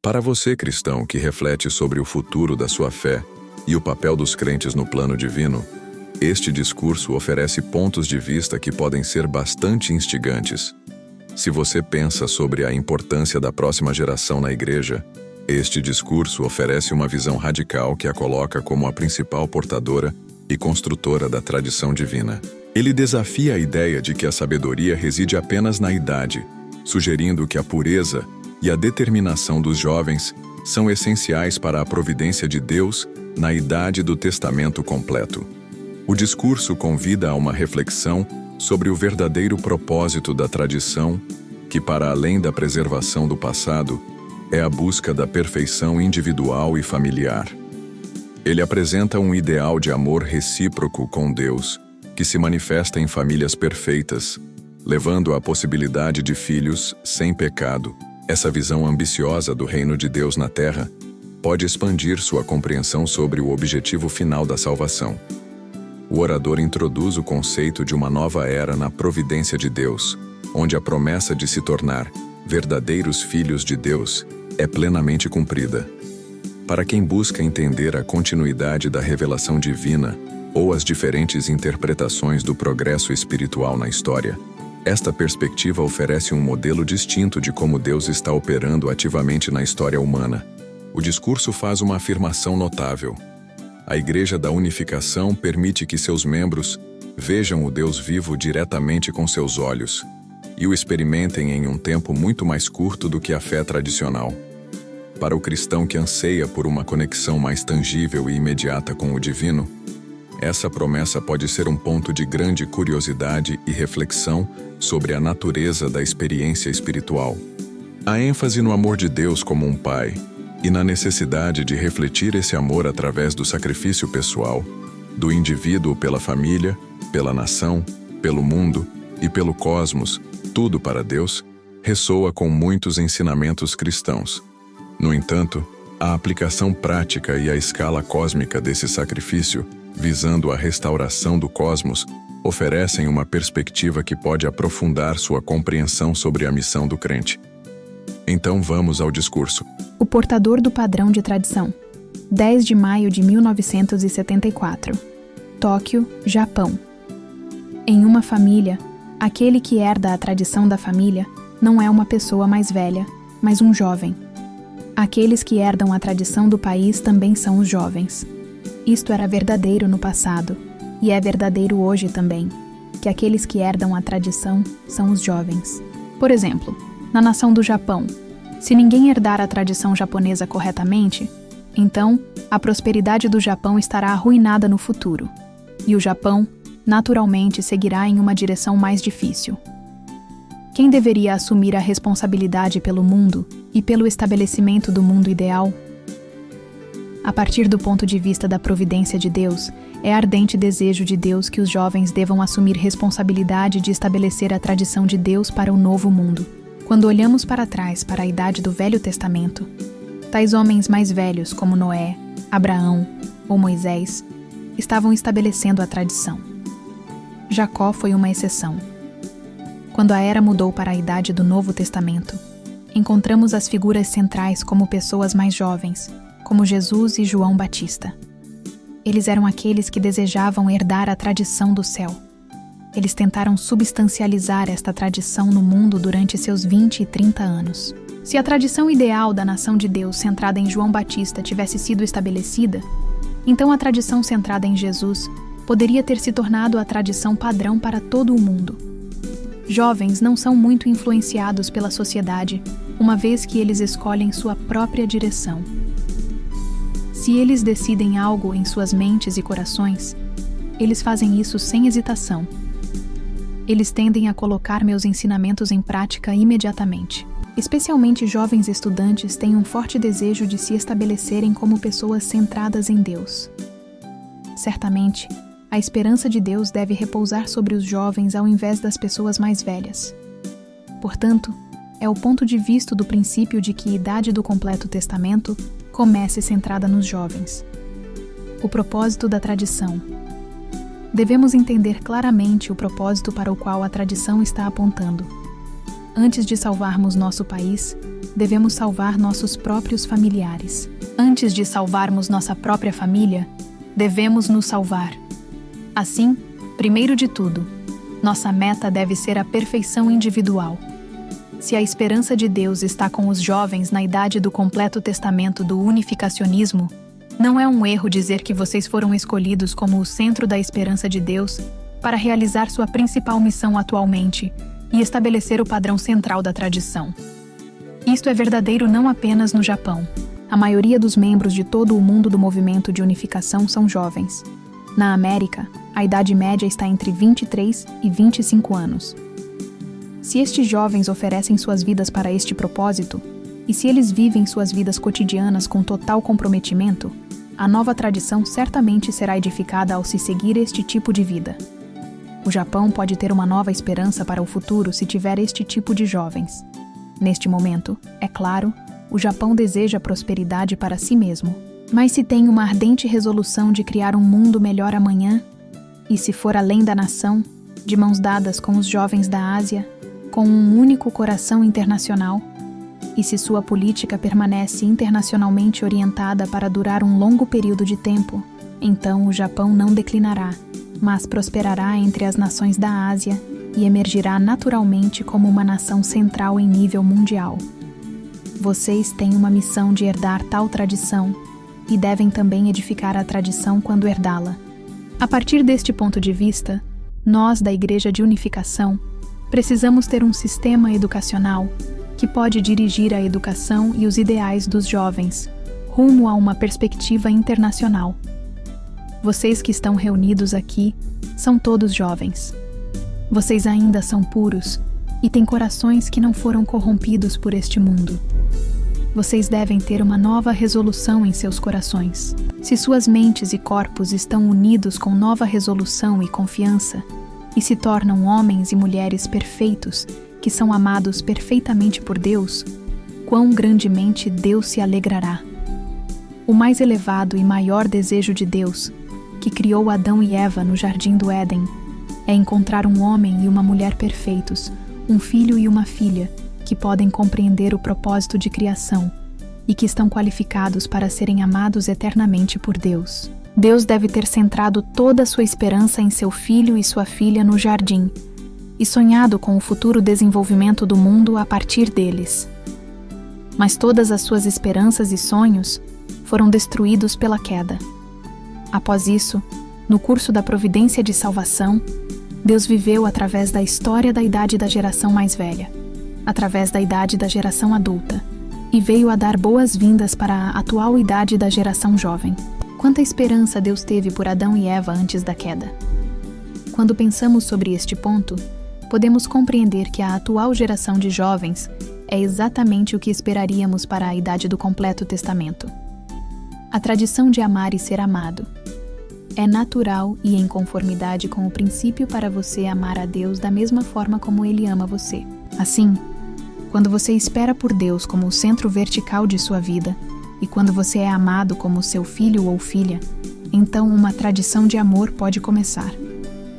Para você, cristão, que reflete sobre o futuro da sua fé e o papel dos crentes no plano divino, este discurso oferece pontos de vista que podem ser bastante instigantes. Se você pensa sobre a importância da próxima geração na igreja, este discurso oferece uma visão radical que a coloca como a principal portadora e construtora da tradição divina. Ele desafia a ideia de que a sabedoria reside apenas na idade, sugerindo que a pureza e a determinação dos jovens são essenciais para a providência de Deus na idade do testamento completo. O discurso convida a uma reflexão sobre o verdadeiro propósito da tradição, que, para além da preservação do passado, é a busca da perfeição individual e familiar. Ele apresenta um ideal de amor recíproco com Deus, que se manifesta em famílias perfeitas, levando à possibilidade de filhos sem pecado. Essa visão ambiciosa do reino de Deus na Terra pode expandir sua compreensão sobre o objetivo final da salvação. O orador introduz o conceito de uma nova era na providência de Deus, onde a promessa de se tornar verdadeiros filhos de Deus é plenamente cumprida. Para quem busca entender a continuidade da revelação divina ou as diferentes interpretações do progresso espiritual na história, esta perspectiva oferece um modelo distinto de como Deus está operando ativamente na história humana. O discurso faz uma afirmação notável. A Igreja da Unificação permite que seus membros vejam o Deus vivo diretamente com seus olhos e o experimentem em um tempo muito mais curto do que a fé tradicional. Para o cristão que anseia por uma conexão mais tangível e imediata com o divino, essa promessa pode ser um ponto de grande curiosidade e reflexão sobre a natureza da experiência espiritual. A ênfase no amor de Deus como um pai e na necessidade de refletir esse amor através do sacrifício pessoal, do indivíduo pela família, pela nação, pelo mundo e pelo cosmos, tudo para Deus, ressoa com muitos ensinamentos cristãos. No entanto, a aplicação prática e a escala cósmica desse sacrifício, visando a restauração do cosmos, oferecem uma perspectiva que pode aprofundar sua compreensão sobre a missão do crente. Então vamos ao discurso. O portador do padrão de tradição. 10 de maio de 1974. Tóquio, Japão. Em uma família, aquele que herda a tradição da família não é uma pessoa mais velha, mas um jovem. Aqueles que herdam a tradição do país também são os jovens. Isto era verdadeiro no passado, e é verdadeiro hoje também, que aqueles que herdam a tradição são os jovens. Por exemplo, na nação do Japão, se ninguém herdar a tradição japonesa corretamente, então a prosperidade do Japão estará arruinada no futuro, e o Japão, naturalmente, seguirá em uma direção mais difícil. Quem deveria assumir a responsabilidade pelo mundo e pelo estabelecimento do mundo ideal? A partir do ponto de vista da providência de Deus, é ardente desejo de Deus que os jovens devam assumir responsabilidade de estabelecer a tradição de Deus para o novo mundo. Quando olhamos para trás, para a idade do Velho Testamento, tais homens mais velhos como Noé, Abraão ou Moisés estavam estabelecendo a tradição. Jacó foi uma exceção. Quando a era mudou para a idade do Novo Testamento, encontramos as figuras centrais como pessoas mais jovens, como Jesus e João Batista. Eles eram aqueles que desejavam herdar a tradição do céu. Eles tentaram substancializar esta tradição no mundo durante seus 20 e 30 anos. Se a tradição ideal da nação de Deus centrada em João Batista tivesse sido estabelecida, então a tradição centrada em Jesus poderia ter se tornado a tradição padrão para todo o mundo. Jovens não são muito influenciados pela sociedade, uma vez que eles escolhem sua própria direção. Se eles decidem algo em suas mentes e corações, eles fazem isso sem hesitação. Eles tendem a colocar meus ensinamentos em prática imediatamente. Especialmente jovens estudantes têm um forte desejo de se estabelecerem como pessoas centradas em Deus. Certamente, a esperança de Deus deve repousar sobre os jovens ao invés das pessoas mais velhas. Portanto, é o ponto de vista do princípio de que a idade do completo testamento comece centrada nos jovens. O propósito da tradição. Devemos entender claramente o propósito para o qual a tradição está apontando. Antes de salvarmos nosso país, devemos salvar nossos próprios familiares. Antes de salvarmos nossa própria família, devemos nos salvar. Assim, primeiro de tudo, nossa meta deve ser a perfeição individual. Se a esperança de Deus está com os jovens na idade do completo testamento do unificacionismo, não é um erro dizer que vocês foram escolhidos como o centro da esperança de Deus para realizar sua principal missão atualmente e estabelecer o padrão central da tradição. Isto é verdadeiro não apenas no Japão. A maioria dos membros de todo o mundo do movimento de unificação são jovens. Na América, a idade média está entre 23 e 25 anos. Se estes jovens oferecem suas vidas para este propósito, e se eles vivem suas vidas cotidianas com total comprometimento, a nova tradição certamente será edificada ao se seguir este tipo de vida. O Japão pode ter uma nova esperança para o futuro se tiver este tipo de jovens. Neste momento, é claro, o Japão deseja prosperidade para si mesmo. Mas se tem uma ardente resolução de criar um mundo melhor amanhã, e se for além da nação, de mãos dadas com os jovens da Ásia, com um único coração internacional, e se sua política permanece internacionalmente orientada para durar um longo período de tempo, então o Japão não declinará, mas prosperará entre as nações da Ásia e emergirá naturalmente como uma nação central em nível mundial. Vocês têm uma missão de herdar tal tradição e devem também edificar a tradição quando herdá-la. A partir deste ponto de vista, nós da Igreja de Unificação precisamos ter um sistema educacional que pode dirigir a educação e os ideais dos jovens rumo a uma perspectiva internacional. Vocês que estão reunidos aqui são todos jovens. Vocês ainda são puros e têm corações que não foram corrompidos por este mundo. Vocês devem ter uma nova resolução em seus corações. Se suas mentes e corpos estão unidos com nova resolução e confiança, e se tornam homens e mulheres perfeitos, que são amados perfeitamente por Deus, quão grandemente Deus se alegrará. O mais elevado e maior desejo de Deus, que criou Adão e Eva no Jardim do Éden, é encontrar um homem e uma mulher perfeitos, um filho e uma filha, que podem compreender o propósito de criação e que estão qualificados para serem amados eternamente por Deus. Deus deve ter centrado toda a sua esperança em seu filho e sua filha no jardim e sonhado com o futuro desenvolvimento do mundo a partir deles. Mas todas as suas esperanças e sonhos foram destruídos pela queda. Após isso, no curso da providência de salvação, Deus viveu através da história da idade da geração mais velha, através da idade da geração adulta, e veio a dar boas-vindas para a atual idade da geração jovem. Quanta esperança Deus teve por Adão e Eva antes da queda. Quando pensamos sobre este ponto, podemos compreender que a atual geração de jovens é exatamente o que esperaríamos para a idade do completo testamento. A tradição de amar e ser amado. É natural e em conformidade com o princípio para você amar a Deus da mesma forma como Ele ama você. Assim, quando você espera por Deus como o centro vertical de sua vida, e quando você é amado como seu filho ou filha, então uma tradição de amor pode começar.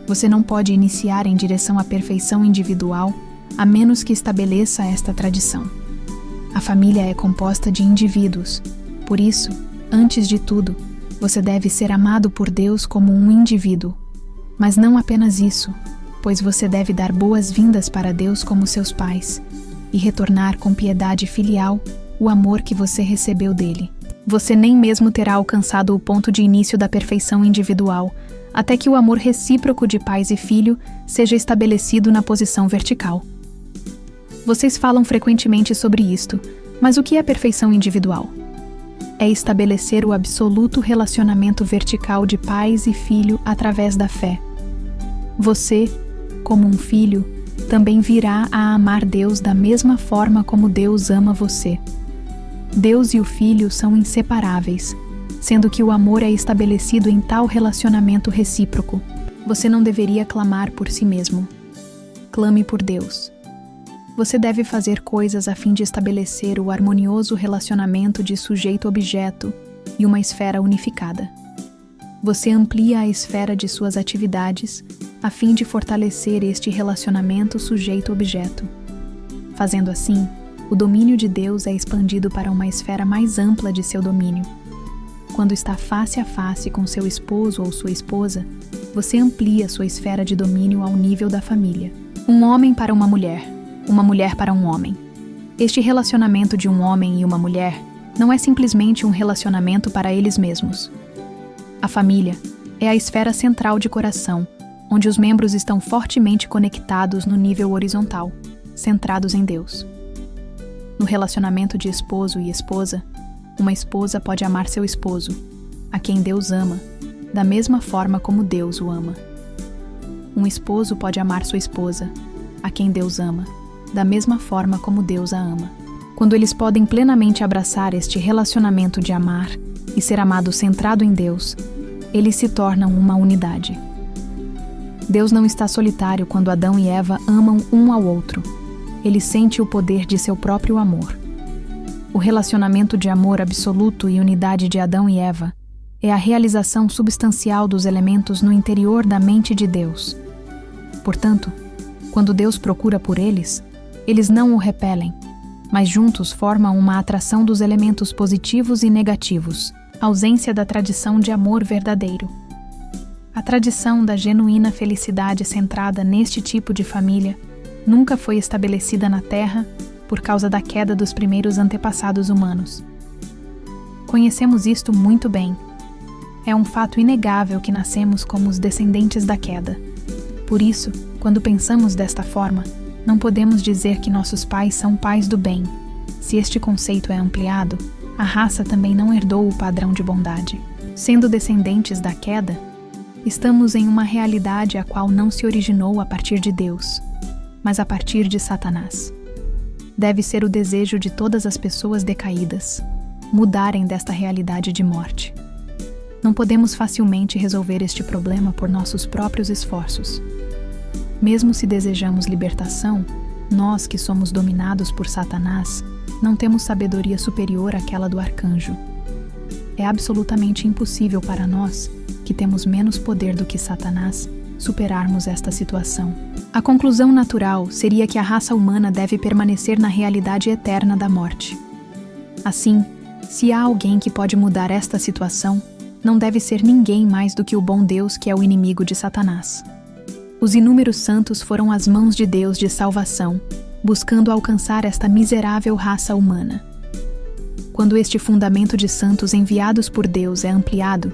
Você não pode iniciar em direção à perfeição individual a menos que estabeleça esta tradição. A família é composta de indivíduos, por isso, antes de tudo, você deve ser amado por Deus como um indivíduo. Mas não apenas isso, pois você deve dar boas-vindas para Deus como seus pais e retornar com piedade filial o amor que você recebeu dele. Você nem mesmo terá alcançado o ponto de início da perfeição individual, até que o amor recíproco de pais e filho seja estabelecido na posição vertical. Vocês falam frequentemente sobre isto, mas o que é perfeição individual? É estabelecer o absoluto relacionamento vertical de pais e filho através da fé. Você, como um filho, também virá a amar Deus da mesma forma como Deus ama você. Deus e o Filho são inseparáveis, sendo que o amor é estabelecido em tal relacionamento recíproco. Você não deveria clamar por si mesmo. Clame por Deus. Você deve fazer coisas a fim de estabelecer o harmonioso relacionamento de sujeito-objeto e uma esfera unificada. Você amplia a esfera de suas atividades a fim de fortalecer este relacionamento sujeito-objeto. Fazendo assim, o domínio de Deus é expandido para uma esfera mais ampla de seu domínio. Quando está face a face com seu esposo ou sua esposa, você amplia sua esfera de domínio ao nível da família. Um homem para uma mulher para um homem. Este relacionamento de um homem e uma mulher não é simplesmente um relacionamento para eles mesmos. A família é a esfera central de coração, onde os membros estão fortemente conectados no nível horizontal, centrados em Deus. No relacionamento de esposo e esposa, uma esposa pode amar seu esposo, a quem Deus ama, da mesma forma como Deus o ama. Um esposo pode amar sua esposa, a quem Deus ama, da mesma forma como Deus a ama. Quando eles podem plenamente abraçar este relacionamento de amar e ser amado centrado em Deus, eles se tornam uma unidade. Deus não está solitário quando Adão e Eva amam um ao outro. Ele sente o poder de seu próprio amor. O relacionamento de amor absoluto e unidade de Adão e Eva é a realização substancial dos elementos no interior da mente de Deus. Portanto, quando Deus procura por eles, eles não o repelem, mas juntos formam uma atração dos elementos positivos e negativos, ausência da tradição de amor verdadeiro. A tradição da genuína felicidade centrada neste tipo de família nunca foi estabelecida na Terra por causa da queda dos primeiros antepassados humanos. Conhecemos isto muito bem. É um fato inegável que nascemos como os descendentes da queda. Por isso, quando pensamos desta forma, não podemos dizer que nossos pais são pais do bem. Se este conceito é ampliado, a raça também não herdou o padrão de bondade. Sendo descendentes da queda, estamos em uma realidade a qual não se originou a partir de Deus, mas a partir de Satanás. Deve ser o desejo de todas as pessoas decaídas mudarem desta realidade de morte. Não podemos facilmente resolver este problema por nossos próprios esforços. Mesmo se desejamos libertação, nós que somos dominados por Satanás, não temos sabedoria superior àquela do arcanjo. É absolutamente impossível para nós, que temos menos poder do que Satanás, superarmos esta situação. A conclusão natural seria que a raça humana deve permanecer na realidade eterna da morte. Assim, se há alguém que pode mudar esta situação, não deve ser ninguém mais do que o bom Deus, que é o inimigo de Satanás. Os inúmeros santos foram as mãos de Deus de salvação, buscando alcançar esta miserável raça humana. Quando este fundamento de santos enviados por Deus é ampliado,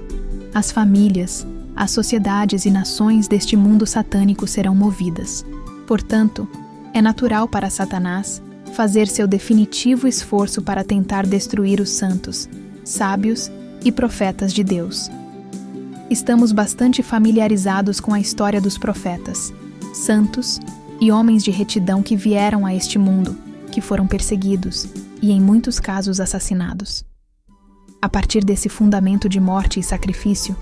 as famílias, as sociedades e nações deste mundo satânico serão movidas. Portanto, é natural para Satanás fazer seu definitivo esforço para tentar destruir os santos, sábios e profetas de Deus. Estamos bastante familiarizados com a história dos profetas, santos e homens de retidão que vieram a este mundo, que foram perseguidos e, em muitos casos, assassinados. A partir desse fundamento de morte e sacrifício,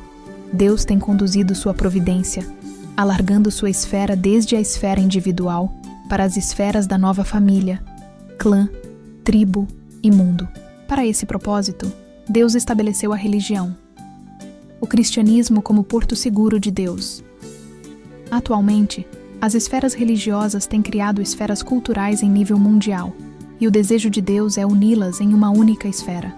Deus tem conduzido sua providência, alargando sua esfera desde a esfera individual para as esferas da nova família, clã, tribo e mundo. Para esse propósito, Deus estabeleceu a religião, o cristianismo como porto seguro de Deus. Atualmente, as esferas religiosas têm criado esferas culturais em nível mundial, e o desejo de Deus é uni-las em uma única esfera.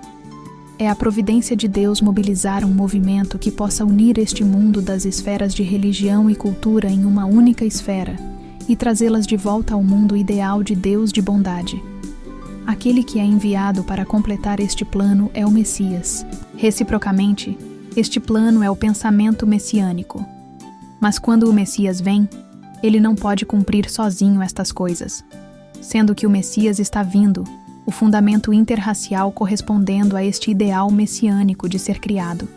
É a providência de Deus mobilizar um movimento que possa unir este mundo das esferas de religião e cultura em uma única esfera e trazê-las de volta ao mundo ideal de Deus de bondade. Aquele que é enviado para completar este plano é o Messias. Reciprocamente, este plano é o pensamento messiânico. Mas quando o Messias vem, ele não pode cumprir sozinho estas coisas. Sendo que o Messias está vindo, o fundamento interracial correspondendo a este ideal messiânico de ser criado.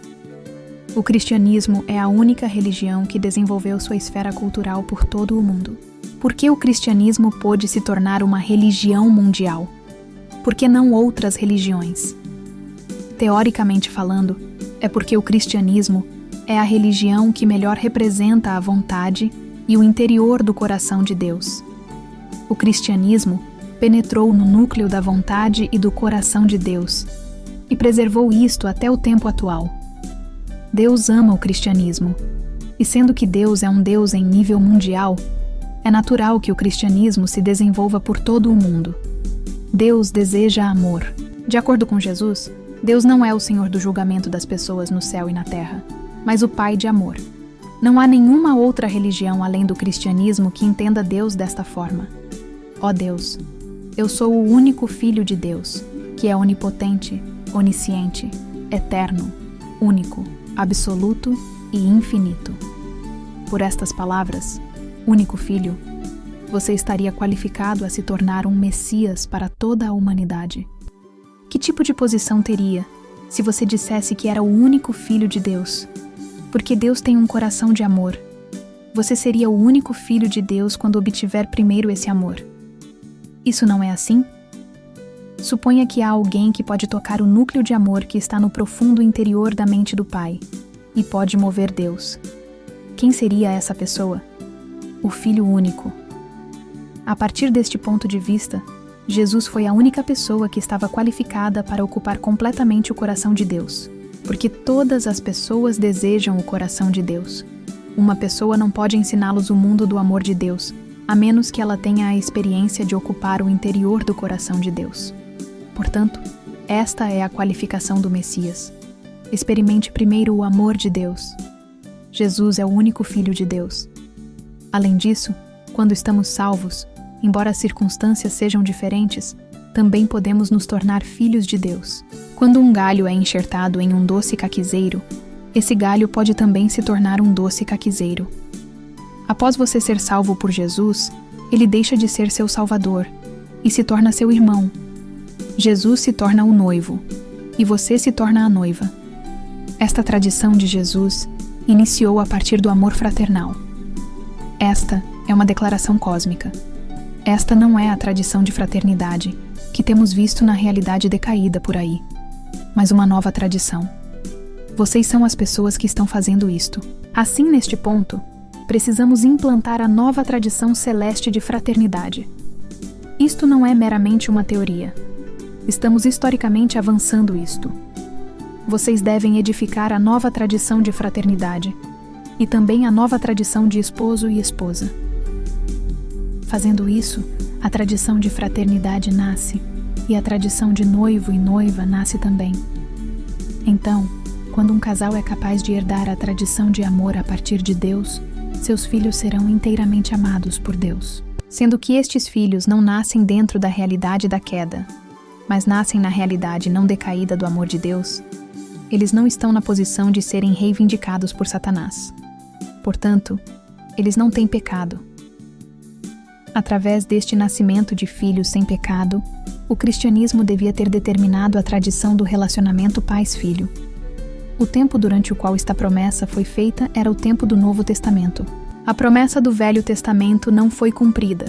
O cristianismo é a única religião que desenvolveu sua esfera cultural por todo o mundo. Por que o cristianismo pôde se tornar uma religião mundial? Por que não outras religiões? Teoricamente falando, é porque o cristianismo é a religião que melhor representa a vontade e o interior do coração de Deus. O cristianismo penetrou no núcleo da vontade e do coração de Deus e preservou isto até o tempo atual. Deus ama o cristianismo, e sendo que Deus é um Deus em nível mundial, é natural que o cristianismo se desenvolva por todo o mundo. Deus deseja amor. De acordo com Jesus, Deus não é o Senhor do julgamento das pessoas no céu e na terra, mas o Pai de amor. Não há nenhuma outra religião além do cristianismo que entenda Deus desta forma. Ó Deus, eu sou o único Filho de Deus, que é onipotente, onisciente, eterno, único, absoluto e infinito. Por estas palavras, único Filho, você estaria qualificado a se tornar um Messias para toda a humanidade. Que tipo de posição teria se você dissesse que era o único Filho de Deus? Porque Deus tem um coração de amor. Você seria o único Filho de Deus quando obtiver primeiro esse amor. Isso não é assim? Suponha que há alguém que pode tocar o núcleo de amor que está no profundo interior da mente do Pai e pode mover Deus. Quem seria essa pessoa? O Filho único. A partir deste ponto de vista, Jesus foi a única pessoa que estava qualificada para ocupar completamente o coração de Deus, porque todas as pessoas desejam o coração de Deus. Uma pessoa não pode ensiná-los o mundo do amor de Deus, a menos que ela tenha a experiência de ocupar o interior do coração de Deus. Portanto, esta é a qualificação do Messias. Experimente primeiro o amor de Deus. Jesus é o único Filho de Deus. Além disso, quando estamos salvos, embora as circunstâncias sejam diferentes, também podemos nos tornar filhos de Deus. Quando um galho é enxertado em um doce caquizeiro, esse galho pode também se tornar um doce caquizeiro. Após você ser salvo por Jesus, ele deixa de ser seu Salvador e se torna seu irmão. Jesus se torna o noivo e você se torna a noiva. Esta tradição de Jesus iniciou a partir do amor fraternal. Esta é uma declaração cósmica. Esta não é a tradição de fraternidade que temos visto na realidade decaída por aí, mas uma nova tradição. Vocês são as pessoas que estão fazendo isto. Assim, neste ponto, precisamos implantar a nova tradição celeste de fraternidade. Isto não é meramente uma teoria. Estamos historicamente avançando isto. Vocês devem edificar a nova tradição de fraternidade e também a nova tradição de esposo e esposa. Fazendo isso, a tradição de fraternidade nasce e a tradição de noivo e noiva nasce também. Então, quando um casal é capaz de herdar a tradição de amor a partir de Deus, seus filhos serão inteiramente amados por Deus. Sendo que estes filhos não nascem dentro da realidade da queda, mas nascem na realidade não decaída do amor de Deus, eles não estão na posição de serem reivindicados por Satanás. Portanto, eles não têm pecado. Através deste nascimento de filhos sem pecado, o cristianismo devia ter determinado a tradição do relacionamento pais-filho. O tempo durante o qual esta promessa foi feita era o tempo do Novo Testamento. A promessa do Velho Testamento não foi cumprida.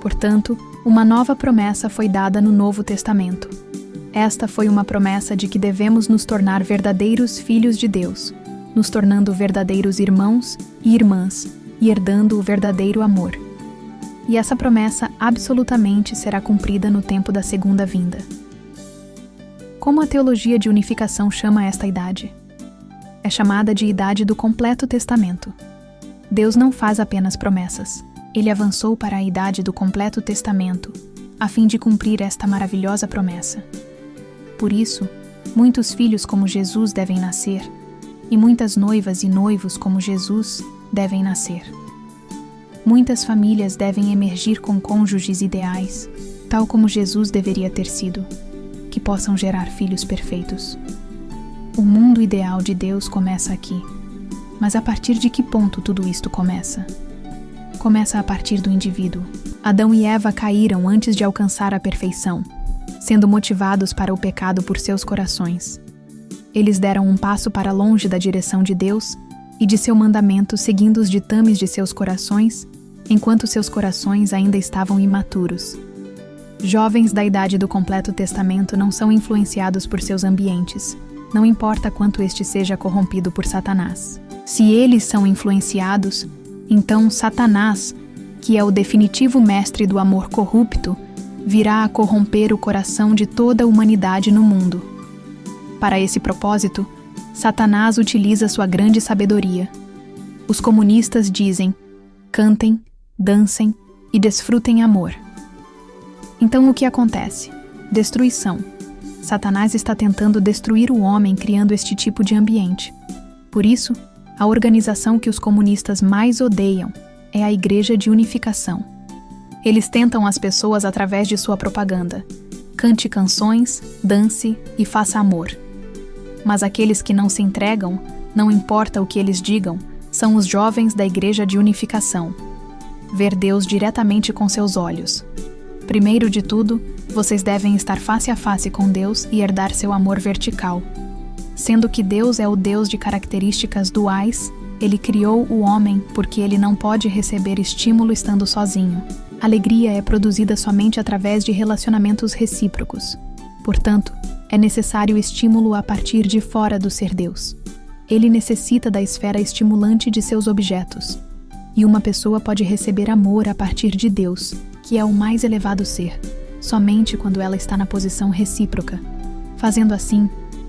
Portanto, uma nova promessa foi dada no Novo Testamento. Esta foi uma promessa de que devemos nos tornar verdadeiros filhos de Deus, nos tornando verdadeiros irmãos e irmãs e herdando o verdadeiro amor. E essa promessa absolutamente será cumprida no tempo da segunda vinda. Como a teologia de unificação chama esta idade? É chamada de idade do completo testamento. Deus não faz apenas promessas. Ele avançou para a idade do completo testamento, a fim de cumprir esta maravilhosa promessa. Por isso, muitos filhos como Jesus devem nascer, e muitas noivas e noivos como Jesus devem nascer. Muitas famílias devem emergir com cônjuges ideais, tal como Jesus deveria ter sido, que possam gerar filhos perfeitos. O mundo ideal de Deus começa aqui. Mas a partir de que ponto tudo isto começa? Começa a partir do indivíduo. Adão e Eva caíram antes de alcançar a perfeição, sendo motivados para o pecado por seus corações. Eles deram um passo para longe da direção de Deus e de seu mandamento, seguindo os ditames de seus corações, enquanto seus corações ainda estavam imaturos. Jovens da idade do completo testamento não são influenciados por seus ambientes, não importa quanto este seja corrompido por Satanás. Se eles são influenciados, então Satanás, que é o definitivo mestre do amor corrupto, virá a corromper o coração de toda a humanidade no mundo. Para esse propósito, Satanás utiliza sua grande sabedoria. Os comunistas dizem: cantem, dancem e desfrutem amor. Então o que acontece? Destruição. Satanás está tentando destruir o homem criando este tipo de ambiente. Por isso, a organização que os comunistas mais odeiam é a Igreja de Unificação. Eles tentam as pessoas através de sua propaganda. Cante canções, dance e faça amor. Mas aqueles que não se entregam, não importa o que eles digam, são os jovens da Igreja de Unificação. Ver Deus diretamente com seus olhos. Primeiro de tudo, vocês devem estar face a face com Deus e herdar seu amor vertical. Sendo que Deus é o Deus de características duais, Ele criou o homem porque ele não pode receber estímulo estando sozinho. Alegria é produzida somente através de relacionamentos recíprocos. Portanto, é necessário estímulo a partir de fora do ser Deus. Ele necessita da esfera estimulante de seus objetos. E uma pessoa pode receber amor a partir de Deus, que é o mais elevado ser, somente quando ela está na posição recíproca. Fazendo assim,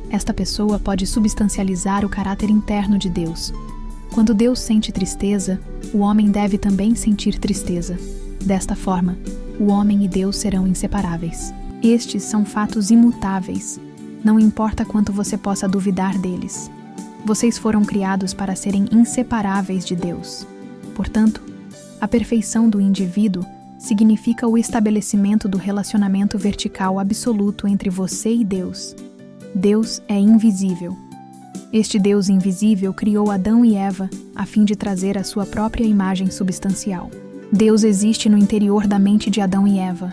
esta pessoa pode substancializar o caráter interno de Deus. Quando Deus sente tristeza, o homem deve também sentir tristeza. Desta forma, o homem e Deus serão inseparáveis. Estes são fatos imutáveis. Não importa quanto você possa duvidar deles. Vocês foram criados para serem inseparáveis de Deus. Portanto, a perfeição do indivíduo significa o estabelecimento do relacionamento vertical absoluto entre você e Deus. Deus é invisível. Este Deus invisível criou Adão e Eva a fim de trazer a sua própria imagem substancial. Deus existe no interior da mente de Adão e Eva,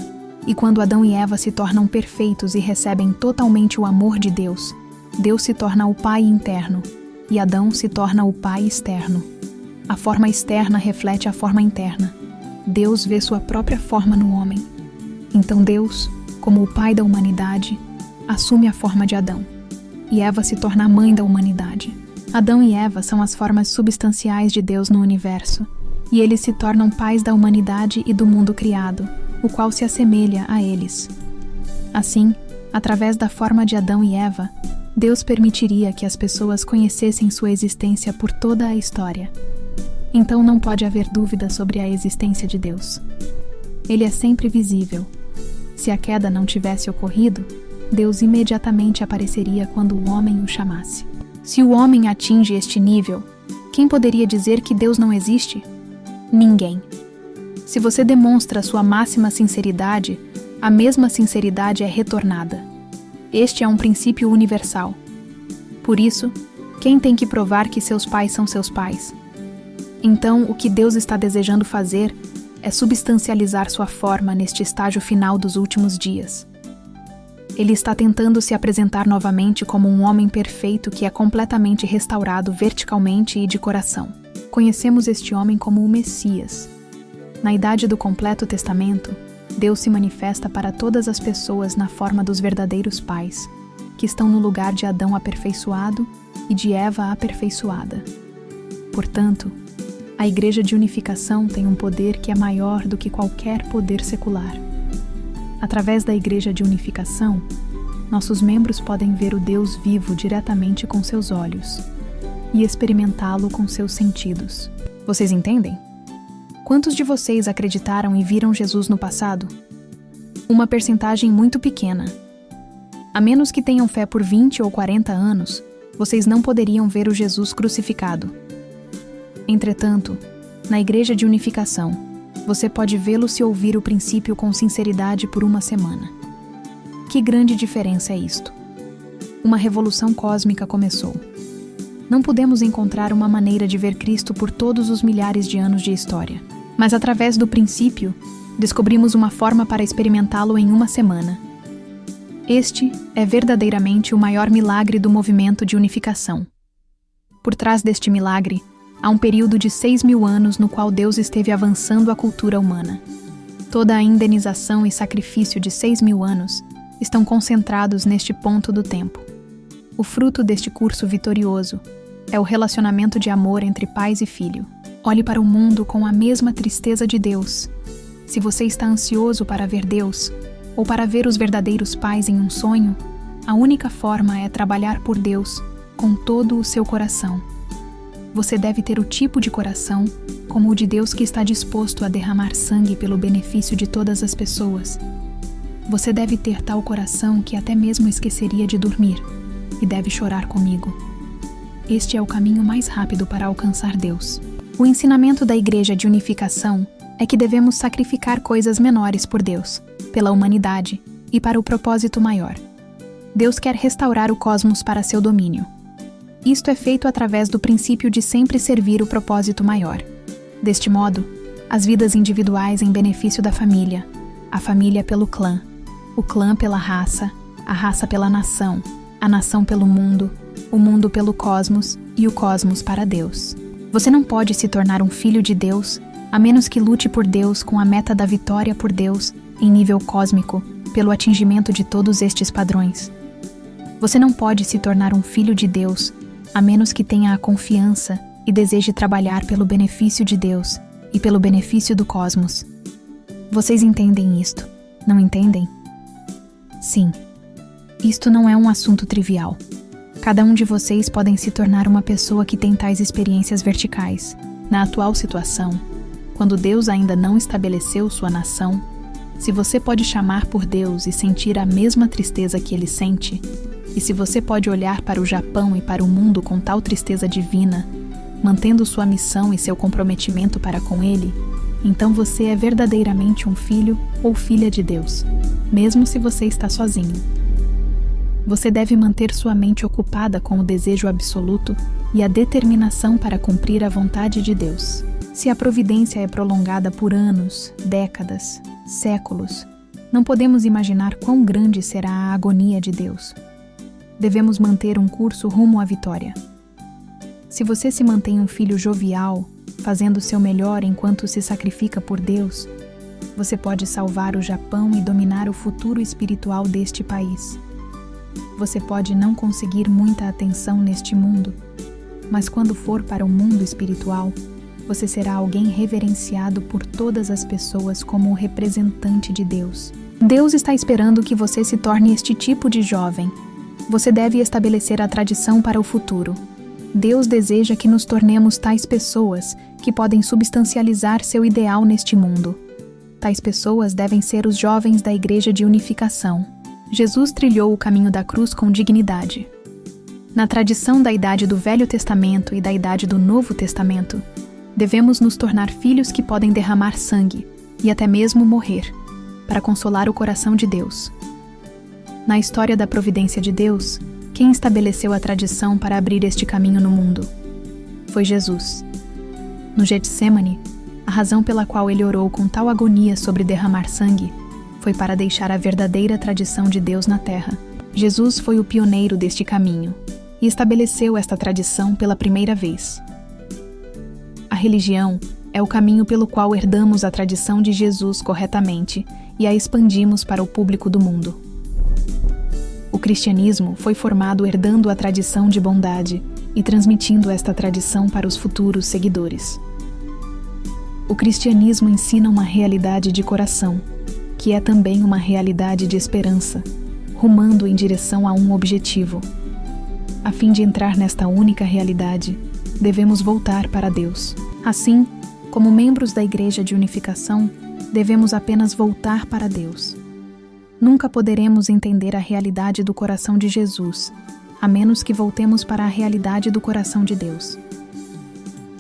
e quando Adão e Eva se tornam perfeitos e recebem totalmente o amor de Deus, Deus se torna o Pai interno, e Adão se torna o Pai externo. A forma externa reflete a forma interna. Deus vê sua própria forma no homem. Então Deus, como o Pai da humanidade, assume a forma de Adão, e Eva se torna a mãe da humanidade. Adão e Eva são as formas substanciais de Deus no universo, e eles se tornam pais da humanidade e do mundo criado, o qual se assemelha a eles. Assim, através da forma de Adão e Eva, Deus permitiria que as pessoas conhecessem sua existência por toda a história. Então não pode haver dúvida sobre a existência de Deus. Ele é sempre visível. Se a queda não tivesse ocorrido, Deus imediatamente apareceria quando o homem o chamasse. Se o homem atinge este nível, quem poderia dizer que Deus não existe? Ninguém. Se você demonstra sua máxima sinceridade, a mesma sinceridade é retornada. Este é um princípio universal. Por isso, quem tem que provar que seus pais são seus pais? Então, o que Deus está desejando fazer é substancializar sua forma neste estágio final dos últimos dias. Ele está tentando se apresentar novamente como um homem perfeito que é completamente restaurado verticalmente e de coração. Conhecemos este homem como o Messias. Na Idade do Completo Testamento, Deus se manifesta para todas as pessoas na forma dos verdadeiros pais, que estão no lugar de Adão aperfeiçoado e de Eva aperfeiçoada. Portanto, a Igreja de Unificação tem um poder que é maior do que qualquer poder secular. Através da Igreja de Unificação, nossos membros podem ver o Deus vivo diretamente com seus olhos e experimentá-lo com seus sentidos. Vocês entendem? Quantos de vocês acreditaram e viram Jesus no passado? Uma percentagem muito pequena. A menos que tenham fé por 20 ou 40 anos, vocês não poderiam ver o Jesus crucificado. Entretanto, na Igreja de Unificação, você pode vê-lo se ouvir o princípio com sinceridade por uma semana. Que grande diferença é isto? Uma revolução cósmica começou. Não podemos encontrar uma maneira de ver Cristo por todos os milhares de anos de história. Mas através do princípio, descobrimos uma forma para experimentá-lo em uma semana. Este é verdadeiramente o maior milagre do movimento de unificação. Por trás deste milagre, há um período de 6.000 anos no qual Deus esteve avançando a cultura humana. Toda a indenização e sacrifício de 6.000 anos estão concentrados neste ponto do tempo. O fruto deste curso vitorioso é o relacionamento de amor entre pais e filho. Olhe para o mundo com a mesma tristeza de Deus. Se você está ansioso para ver Deus, ou para ver os verdadeiros pais em um sonho, a única forma é trabalhar por Deus com todo o seu coração. Você deve ter o tipo de coração como o de Deus que está disposto a derramar sangue pelo benefício de todas as pessoas. Você deve ter tal coração que até mesmo esqueceria de dormir, e deve chorar comigo. Este é o caminho mais rápido para alcançar Deus. O ensinamento da Igreja de Unificação é que devemos sacrificar coisas menores por Deus, pela humanidade e para o propósito maior. Deus quer restaurar o cosmos para seu domínio. Isto é feito através do princípio de sempre servir o propósito maior. Deste modo, as vidas individuais em benefício da família, a família pelo clã, o clã pela raça, a raça pela nação, a nação pelo mundo, o mundo pelo cosmos e o cosmos para Deus. Você não pode se tornar um filho de Deus a menos que lute por Deus com a meta da vitória por Deus em nível cósmico pelo atingimento de todos estes padrões. Você não pode se tornar um filho de Deus a menos que tenha a confiança e deseje trabalhar pelo benefício de Deus e pelo benefício do cosmos. Vocês entendem isto, não entendem? Sim. Isto não é um assunto trivial. Cada um de vocês podem se tornar uma pessoa que tem tais experiências verticais. Na atual situação, quando Deus ainda não estabeleceu sua nação, se você pode chamar por Deus e sentir a mesma tristeza que ele sente, e se você pode olhar para o Japão e para o mundo com tal tristeza divina, mantendo sua missão e seu comprometimento para com ele, então você é verdadeiramente um filho ou filha de Deus, mesmo se você está sozinho. Você deve manter sua mente ocupada com o desejo absoluto e a determinação para cumprir a vontade de Deus. Se a providência é prolongada por anos, décadas, séculos, não podemos imaginar quão grande será a agonia de Deus. Devemos manter um curso rumo à vitória. Se você se mantém um filho jovial, fazendo seu melhor enquanto se sacrifica por Deus, você pode salvar o Japão e dominar o futuro espiritual deste país. Você pode não conseguir muita atenção neste mundo, mas quando for para o mundo espiritual, você será alguém reverenciado por todas as pessoas como o representante de Deus. Deus está esperando que você se torne este tipo de jovem. Você deve estabelecer a tradição para o futuro. Deus deseja que nos tornemos tais pessoas que podem substancializar seu ideal neste mundo. Tais pessoas devem ser os jovens da Igreja de Unificação. Jesus trilhou o caminho da cruz com dignidade. Na tradição da idade do Velho Testamento e da idade do Novo Testamento, devemos nos tornar filhos que podem derramar sangue e até mesmo morrer, para consolar o coração de Deus. Na história da providência de Deus, quem estabeleceu a tradição para abrir este caminho no mundo? Foi Jesus. No Getsêmani, a razão pela qual ele orou com tal agonia sobre derramar sangue foi para deixar a verdadeira tradição de Deus na terra. Jesus foi o pioneiro deste caminho e estabeleceu esta tradição pela primeira vez. A religião é o caminho pelo qual herdamos a tradição de Jesus corretamente e a expandimos para o público do mundo. O cristianismo foi formado herdando a tradição de bondade e transmitindo esta tradição para os futuros seguidores. O cristianismo ensina uma realidade de coração, que é também uma realidade de esperança, rumando em direção a um objetivo. A fim de entrar nesta única realidade, devemos voltar para Deus. Assim, como membros da Igreja de Unificação, devemos apenas voltar para Deus. Nunca poderemos entender a realidade do coração de Jesus, a menos que voltemos para a realidade do coração de Deus.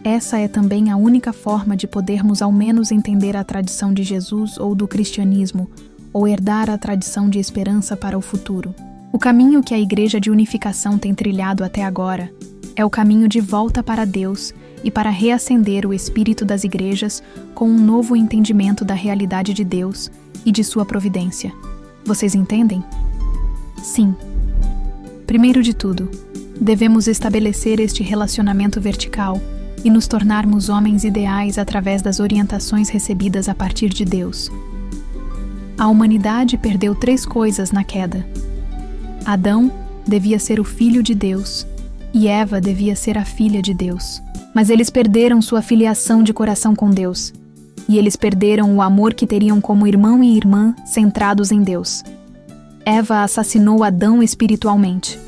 Essa é também a única forma de podermos ao menos entender a tradição de Jesus ou do cristianismo, ou herdar a tradição de esperança para o futuro. O caminho que a Igreja de Unificação tem trilhado até agora é o caminho de volta para Deus e para reacender o espírito das igrejas com um novo entendimento da realidade de Deus e de sua providência. Vocês entendem? Sim. Primeiro de tudo, devemos estabelecer este relacionamento vertical e nos tornarmos homens ideais através das orientações recebidas a partir de Deus. A humanidade perdeu 3 coisas na queda. Adão devia ser o filho de Deus e Eva devia ser a filha de Deus. Mas eles perderam sua filiação de coração com Deus. E eles perderam o amor que teriam como irmão e irmã centrados em Deus. Eva assassinou Adão espiritualmente.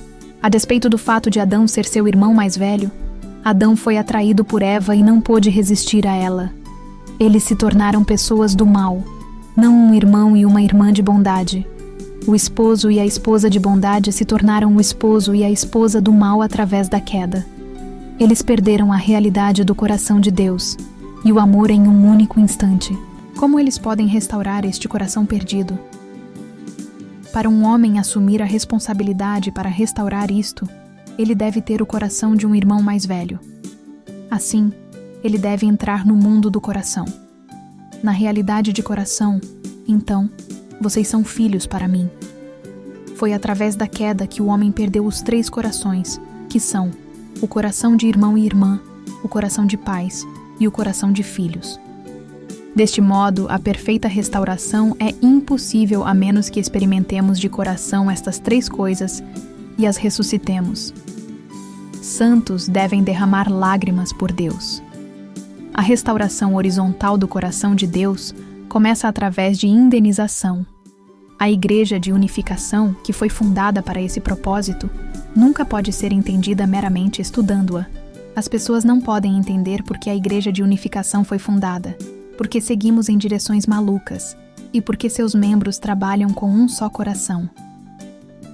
A despeito do fato de Adão ser seu irmão mais velho, Adão foi atraído por Eva e não pôde resistir a ela. Eles se tornaram pessoas do mal, não um irmão e uma irmã de bondade. O esposo e a esposa de bondade se tornaram o esposo e a esposa do mal através da queda. Eles perderam a realidade do coração de Deus e o amor em um único instante. Como eles podem restaurar este coração perdido? Para um homem assumir a responsabilidade para restaurar isto, ele deve ter o coração de um irmão mais velho. Assim, ele deve entrar no mundo do coração. Na realidade de coração, então, vocês são filhos para mim. Foi através da queda que o homem perdeu os 3 corações, que são o coração de irmão e irmã, o coração de pais e o coração de filhos. Deste modo, a perfeita restauração é impossível a menos que experimentemos de coração estas 3 coisas e as ressuscitemos. Santos devem derramar lágrimas por Deus. A restauração horizontal do coração de Deus começa através de indenização. A Igreja de Unificação, que foi fundada para esse propósito, nunca pode ser entendida meramente estudando-a. As pessoas não podem entender por que a Igreja de Unificação foi fundada, porque seguimos em direções malucas e porque seus membros trabalham com um só coração.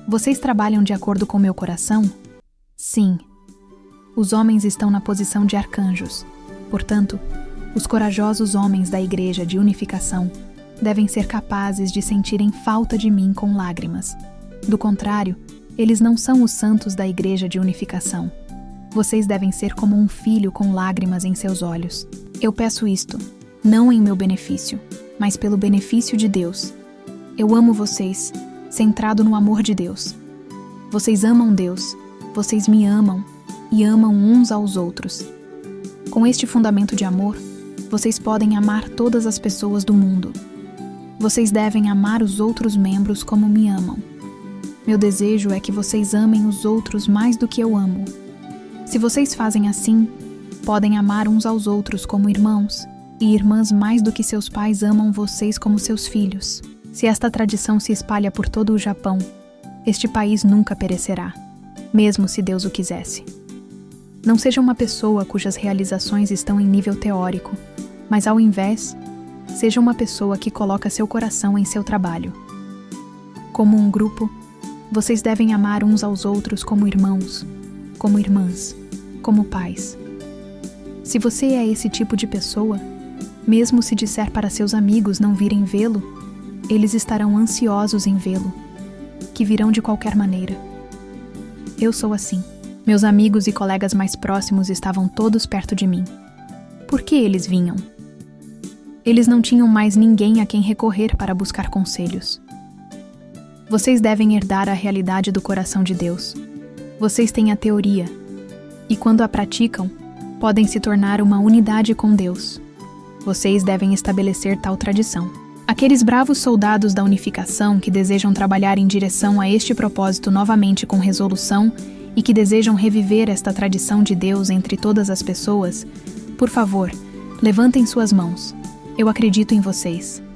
Vocês trabalham de acordo com meu coração? Sim. Os homens estão na posição de arcanjos. Portanto, os corajosos homens da Igreja de Unificação devem ser capazes de sentirem falta de mim com lágrimas. Do contrário, eles não são os santos da Igreja de Unificação. Vocês devem ser como um filho com lágrimas em seus olhos. Eu peço isto, não em meu benefício, mas pelo benefício de Deus. Eu amo vocês, centrado no amor de Deus. Vocês amam Deus, vocês me amam e amam uns aos outros. Com este fundamento de amor, vocês podem amar todas as pessoas do mundo. Vocês devem amar os outros membros como me amam. Meu desejo é que vocês amem os outros mais do que eu amo. Se vocês fazem assim, podem amar uns aos outros como irmãos e irmãs mais do que seus pais amam vocês como seus filhos. Se esta tradição se espalha por todo o Japão, este país nunca perecerá, mesmo se Deus o quisesse. Não seja uma pessoa cujas realizações estão em nível teórico, mas ao invés, seja uma pessoa que coloca seu coração em seu trabalho. Como um grupo, vocês devem amar uns aos outros como irmãos, como irmãs, como pais. Se você é esse tipo de pessoa, mesmo se disser para seus amigos não virem vê-lo, eles estarão ansiosos em vê-lo, que virão de qualquer maneira. Eu sou assim. Meus amigos e colegas mais próximos estavam todos perto de mim. Por que eles vinham? Eles não tinham mais ninguém a quem recorrer para buscar conselhos. Vocês devem herdar a realidade do coração de Deus. Vocês têm a teoria, e quando a praticam, podem se tornar uma unidade com Deus. Vocês devem estabelecer tal tradição. Aqueles bravos soldados da unificação que desejam trabalhar em direção a este propósito novamente com resolução e que desejam reviver esta tradição de Deus entre todas as pessoas, por favor, levantem suas mãos. Eu acredito em vocês.